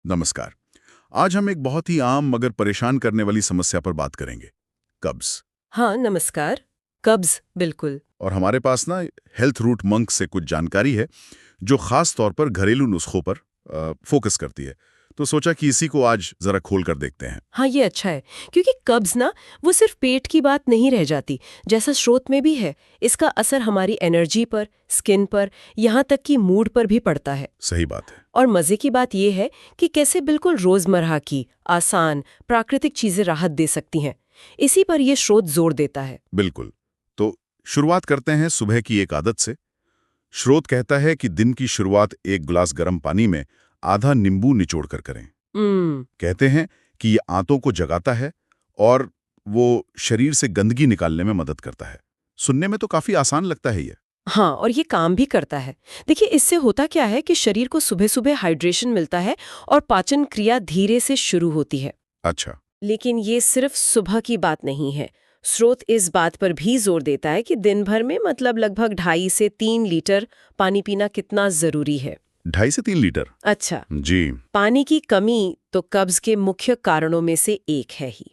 नमस्कार। आज हम एक बहुत ही आम मगर परेशान करने वाली समस्या पर बात करेंगे, कब्ज। हाँ, नमस्कार। कब्ज, बिल्कुल। और हमारे पास ना हेल्थ रूट मंक से कुछ जानकारी है जो खास तौर पर घरेलू नुस्खों पर फोकस करती है। तो सोचा कि इसी को आज जरा खोल कर देखते हैं। हाँ, ये अच्छा है, क्योंकि कब्ज ना वो सिर्फ पेट की बात नहीं रह जाती, जैसा स्रोत में भी है। इसका असर हमारी एनर्जी पर, स्किन पर, यहाँ तक कि मूड पर भी पड़ता है। सही बात है। और मजे की बात ये है कि कैसे बिल्कुल रोजमर्रा की, आसान, प्राकृतिक चीजें राहत दे सकती हैं। इसी पर ये स्रोत जोर देता है। बिल्कुल। तो शुरुआत करते हैं सुबह की एक आदत से। स्रोत कहता है कि दिन की शुरुआत एक गिलास गर्म पानी में आधा नींबू निचोड़ कर करें। कहते हैं कि ये आंतों को जगाता है और वो शरीर से गंदगी निकालने में मदद करता है। सुनने में तो काफी आसान लगता है ये। हाँ, और ये काम भी करता है। देखिए, इससे होता क्या है कि शरीर को सुबह सुबह हाइड्रेशन मिलता है और पाचन क्रिया धीरे से शुरू होती है। अच्छा। लेकिन ये सिर्फ सुबह की बात नहीं है। स्रोत इस बात पर भी जोर देता है कि दिन भर में मतलब लगभग 2.5 से 3 लीटर पानी पीना कितना जरूरी है। 2.5 से 3 लीटर? अच्छा, जी। पानी की कमी तो कब्ज के मुख्य कारणों में से एक है ही।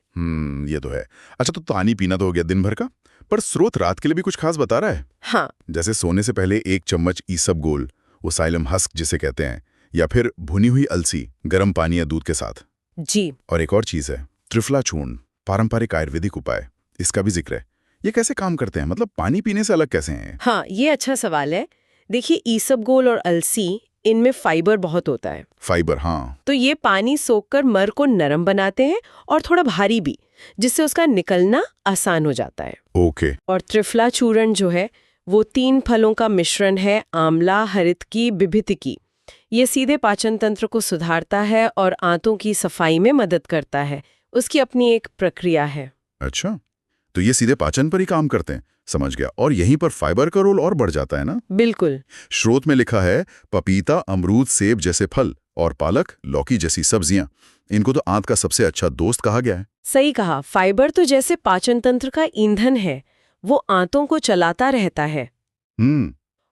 ये तो है। अच्छा, तो पानी पीना तो हो गया दिन भर का, पर स्रोत रात के लिए भी कुछ खास बता रहा है? हाँ। जैसे सोने से पहले 1 चम्मच ईसबगोल, वो साइलम हस्क जिसे कहते हैं, या फिर भुनी हुई अलसी गर्म पानी या दूध के साथ। जी। और एक और चीज है, त्रिफला चूर्ण, पारंपरिक आयुर्वेदिक उपाय, इसका भी जिक्र है। ये कैसे काम करते हैं, मतलब पानी पीने से अलग कैसे हैं? हाँ, ये अच्छा सवाल है। देखिए, ईसबगोल और अलसी, इनमें फाइबर बहुत होता है। फाइबर, हाँ। तो ये पानी सोखकर मर को नरम बनाते हैं और थोड़ा भारी भी, जिससे उसका निकलना आसान हो जाता है। ओके। और त्रिफला चूर्ण जो है वो 3 फलों का मिश्रण है, आंवला, हरितकी, बिभितिकी। ये सीधे पाचन तंत्र को सुधारता है और आंतों की सफाई में मदद करता है। उसकी अपनी एक प्रक्रिया है। अच्छा, तो ये सीधे पाचन पर ही काम करते हैं, समझ गया। और यहीं पर फाइबर का रोल और बढ़ जाता है ना? बिल्कुल। स्रोत में लिखा है पपीता, अमरूद, सेब जैसे फल और पालक, लौकी जैसी सब्जियां, इनको तो आंत का सबसे अच्छा दोस्त कहा गया है। सही कहा। फाइबर तो जैसे पाचन तंत्र का ईंधन है, वो आंतों को चलाता रहता है।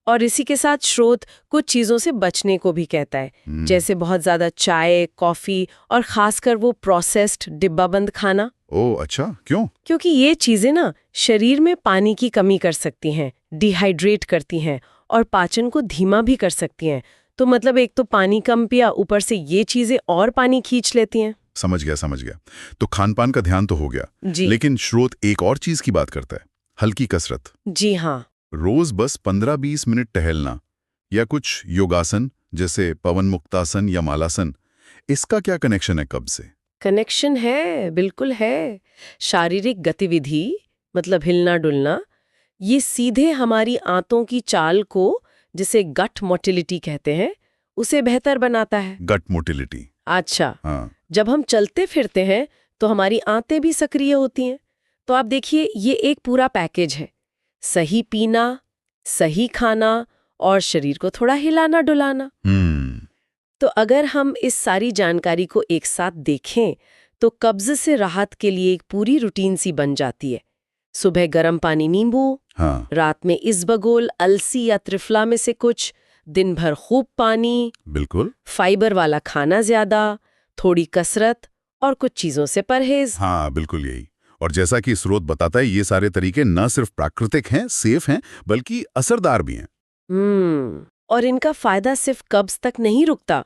और इसी के साथ स्रोत कुछ चीजों से बचने को भी कहता है, जैसे बहुत ज्यादा चाय, कॉफी और खासकर वो प्रोसेस्ड डिब्बाबंद खाना। ओह अच्छा, क्यों? क्योंकि ये चीजें ना शरीर में पानी की कमी कर सकती हैं, डिहाइड्रेट करती हैं और पाचन को धीमा भी कर सकती हैं। तो मतलब एक तो पानी कम पिया, ऊपर से ये चीजें और पानी खींच लेती हैं। समझ गया, समझ गया। तो खान पान का ध्यान तो हो गया जी। लेकिन स्रोत एक और चीज की बात करता है, हल्की कसरत। जी हाँ। रोज बस 15-20 मिनट टहलना या कुछ योगासन जैसे पवन मुक्तासन या मालासन, इसका क्या कनेक्शन है कब्ज से? कनेक्शन है, बिल्कुल है। शारीरिक गतिविधि मतलब हिलना डुलना, ये सीधे हमारी आंतों की चाल को, जिसे गट मोटिलिटी कहते हैं, उसे बेहतर बनाता है। गट मोटिलिटी? अच्छा। हाँ। जब हम चलते फिरते हैं तो हमारी आंतें भी सक्रिय होती हैं। तो आप देखिए, ये एक पूरा पैकेज है। सही पीना, सही खाना और शरीर को थोड़ा हिलाना डुलाना। तो अगर हम इस सारी जानकारी को एक साथ देखें तो कब्ज से राहत के लिए एक पूरी रूटीन सी बन जाती है। सुबह गर्म पानी नींबू, हाँ। रात में इसबगोल, अलसी या त्रिफला में से कुछ, दिन भर खूब पानी, बिल्कुल। फाइबर वाला खाना ज्यादा, थोड़ी कसरत और कुछ चीजों से परहेज। हाँ, बिल्कुल यही। और जैसा कि स्रोत बताता है, ये सारे तरीके न सिर्फ प्राकृतिक हैं, सेफ हैं, बल्कि असरदार भी हैं। और इनका फायदा सिर्फ कब्ज तक नहीं रुकता।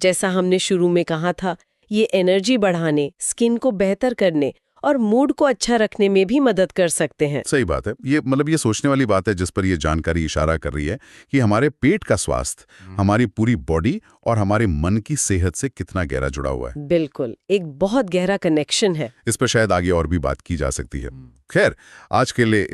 जैसा हमने शुरू में कहा था, ये एनर्जी बढ़ाने, स्किन को बेहतर करने और मूड को अच्छा रखने में भी मदद कर सकते हैं। सही बात है। ये मतलब ये सोचने वाली बात है जिस पर ये जानकारी इशारा कर रही है कि हमारे पेट का स्वास्थ्य हमारी पूरी बॉडी और हमारे मन की सेहत से कितना गहरा जुड़ा हुआ है। बिल्कुल, एक बहुत गहरा कनेक्शन है। इस पर शायद आगे और भी बात की जा सकती है। खैर, आज के लिए